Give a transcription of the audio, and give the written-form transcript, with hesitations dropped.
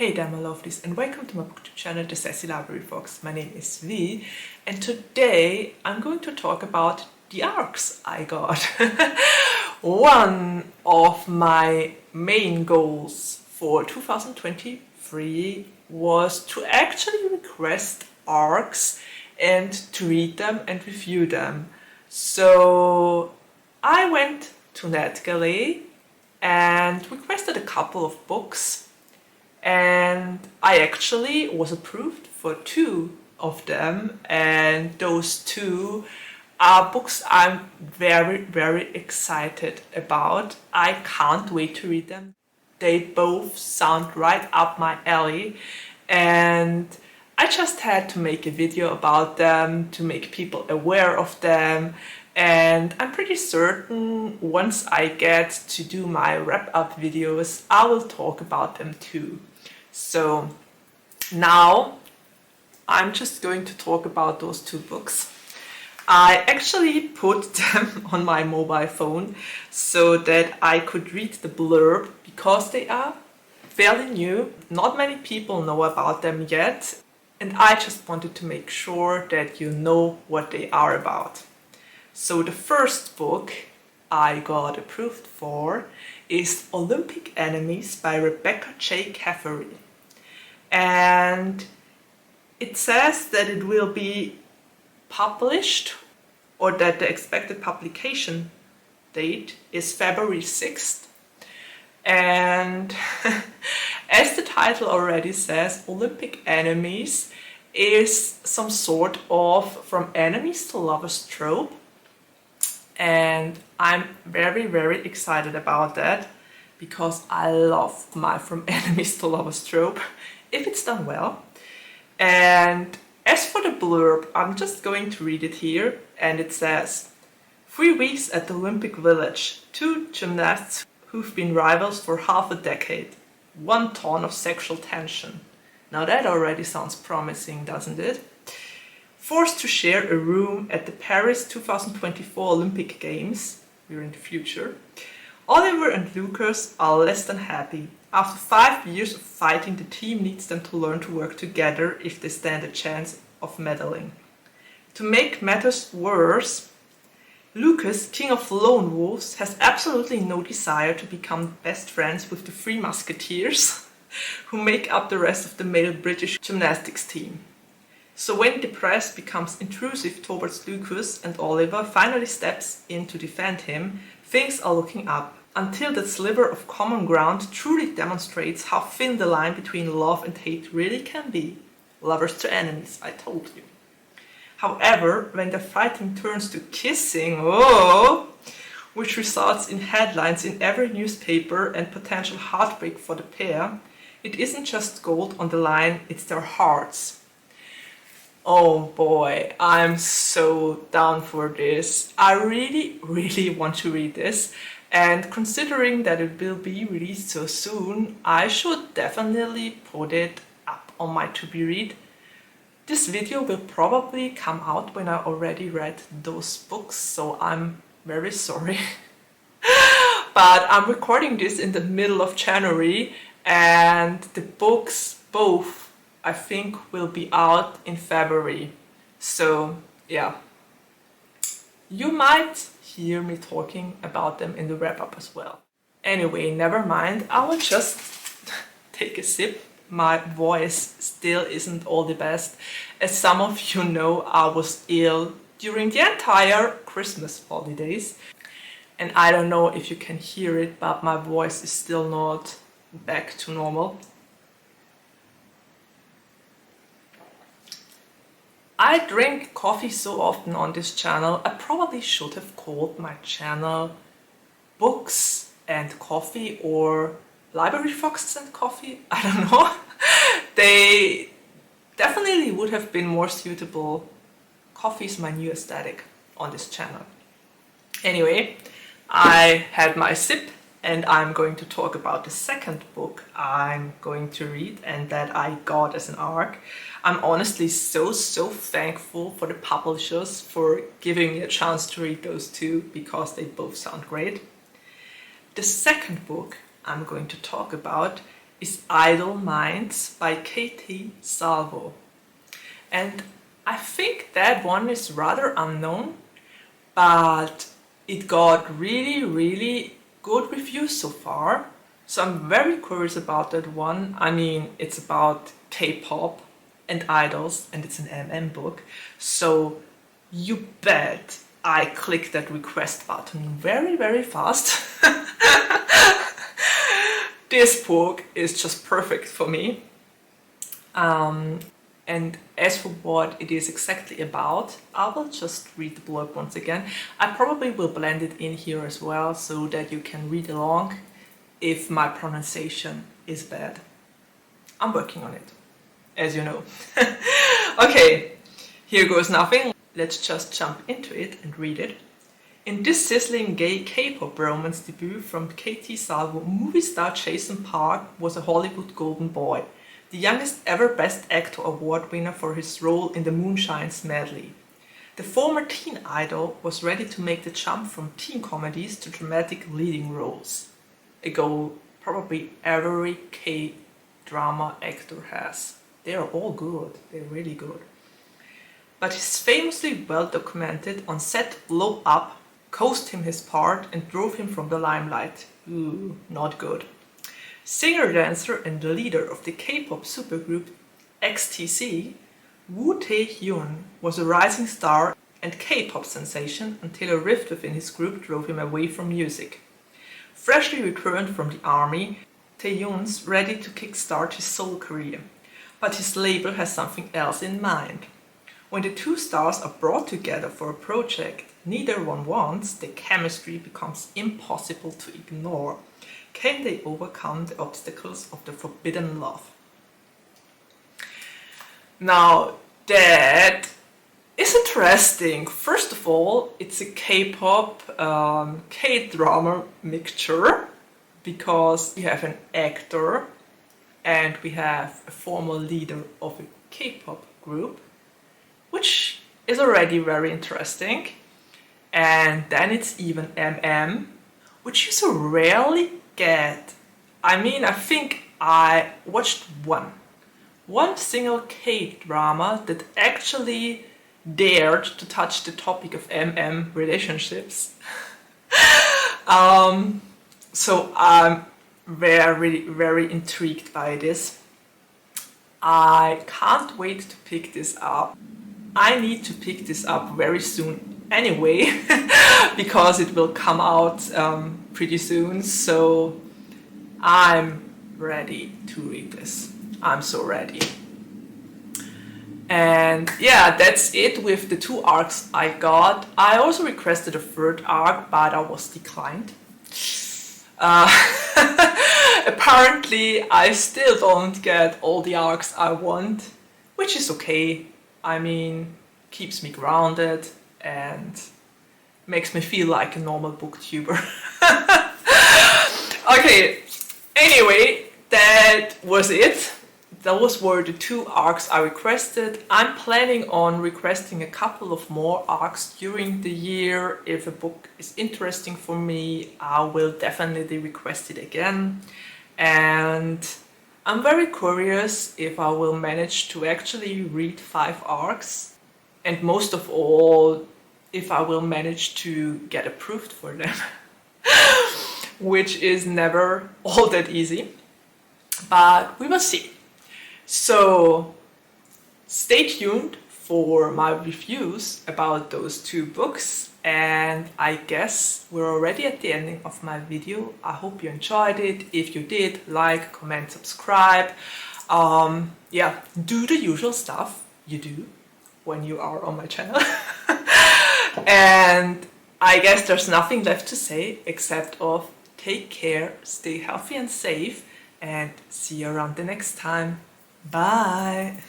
Hey there my lovelies, and welcome to my BookTube channel, The Sassy Library Fox. My name is V, and today I'm going to talk about the ARCs I got. One of my main goals for 2023 was to actually request ARCs and to read them and review them. So I went to NetGalley and requested a couple of books. And I actually was approved for 2 of them, and those 2 are books I'm very excited about. I can't wait to read them. They both sound right up my alley, and I just had to make a video about them to make people aware of them. And I'm pretty certain once I get to do my wrap-up videos, I will talk about them too. So now I'm just going to talk about those 2 books. I actually put them on my mobile phone so that I could read the blurb because they are fairly new. Not many people know about them yet, and I just wanted to make sure that you know what they are about. So the first book I got approved for is Olympic Enemies by Rebecca J. Caffery. And it says that it will be published, or that the expected publication date is February 6th. And as the title already says, Olympic Enemies is some sort of from enemies to lovers trope. And I'm very excited about that because I love my from enemies to lovers trope if it's done well. And as for the blurb, I'm just going to read it here, and it says, 3 weeks at the Olympic Village, 2 gymnasts who've been rivals for half a decade, 1 ton of sexual tension. Now that already sounds promising, doesn't it? Forced to share a room at the Paris 2024 Olympic Games, we're in the future, Oliver and Lucas are less than happy. After 5 years of fighting, the team needs them to learn to work together if they stand a chance of medaling. To make matters worse, Lucas, king of lone wolves, has absolutely no desire to become best friends with the 3 musketeers who make up the rest of the male British gymnastics team. So when the press becomes intrusive towards Lucas and Oliver finally steps in to defend him, things are looking up, until that sliver of common ground truly demonstrates how thin the line between love and hate really can be. Lovers to enemies, I told you. However, when the fighting turns to kissing, which results in headlines in every newspaper and potential heartbreak for the pair, it isn't just gold on the line, it's their hearts. Oh boy, I'm so down for this. I really want to read this, and considering that it will be released so soon, I should definitely put it up on my to-be read. This video will probably come out when I already read those books, so I'm very sorry. But I'm recording this in the middle of January, and the books both I think will be out in February. So yeah, you might hear me talking about them in the wrap-up as well. Anyway, never mind, I will just take a sip. My voice still isn't all the best. As some of you know, I was ill during the entire Christmas holidays. And I don't know if you can hear it, but my voice is still not back to normal. I drink coffee so often on this channel, I probably should have called my channel Books and Coffee or Library Foxes and Coffee, I don't know. They definitely would have been more suitable. Coffee is my new aesthetic on this channel. Anyway, I had my sip and I'm going to talk about the second book I'm going to read and that I got as an ARC. I'm honestly so thankful for the publishers for giving me a chance to read those 2 because they both sound great. The second book I'm going to talk about is Idle Minds by Salvo. And I think that one is rather unknown, but it got really good reviews so far. So I'm very curious about that one. I mean, it's about K-pop and idols, and it's an MM book. So you bet I clicked that request button very fast. This book is just perfect for me. And as for what it is exactly about, I will just read the blurb once again. I probably will blend it in here as well so that you can read along if my pronunciation is bad. I'm working on it, as you know. Okay, here goes nothing. Let's just jump into it and read it. In this sizzling gay K-pop romance debut from Salvo, movie star Jason Park was a Hollywood golden boy, the youngest ever Best Actor award winner for his role in the Moonshines medley. The former teen idol was ready to make the jump from teen comedies to dramatic leading roles, a goal probably every K-drama actor has. They are all good, they're really good. But his famously well-documented on-set blow-up cost him his part and drove him from the limelight. Ooh, not good. Singer-dancer and leader of the K-pop supergroup XTC, Woo Tae-hyun was a rising star and K-pop sensation until a rift within his group drove him away from music. Freshly returned from the army, Tae-hyun's ready to kickstart his solo career, but his label has something else in mind. When the two stars are brought together for a project neither one wants, the chemistry becomes impossible to ignore. Can they overcome the obstacles of the forbidden love? Now, that is interesting. First of all, it's a K-pop, K-drama mixture, because we have an actor and we have a former leader of a K-pop group, which is already very interesting. And then it's even MM, which you so rarely get. I mean, I think I watched one single K-drama that actually dared to touch the topic of MM relationships. So I'm very intrigued by this. I can't wait to pick this up. I need to pick this up very soon anyway, because it will come out pretty soon, so I'm ready to read this. I'm so ready. And yeah, that's it with the 2 arcs I got. I also requested a 3rd arc, but I was declined. Apparently I still don't get all the arcs I want, which is okay. I mean, keeps me grounded and makes me feel like a normal booktuber. Okay, anyway, that was it. Those were the 2 arcs I requested. I'm planning on requesting a couple of more arcs during the year. If a book is interesting for me, I will definitely request it again. And I'm very curious if I will manage to actually read 5 arcs, and most of all, if I will manage to get approved for them, which is never all that easy, but we will see. So stay tuned for my reviews about those 2 books, and I guess we're already at the ending of my video. I hope you enjoyed it. If you did, like, comment, subscribe. Yeah, do the usual stuff you do when you are on my channel. And I guess there's nothing left to say except of take care, stay healthy and safe, and see you around the next time. Bye!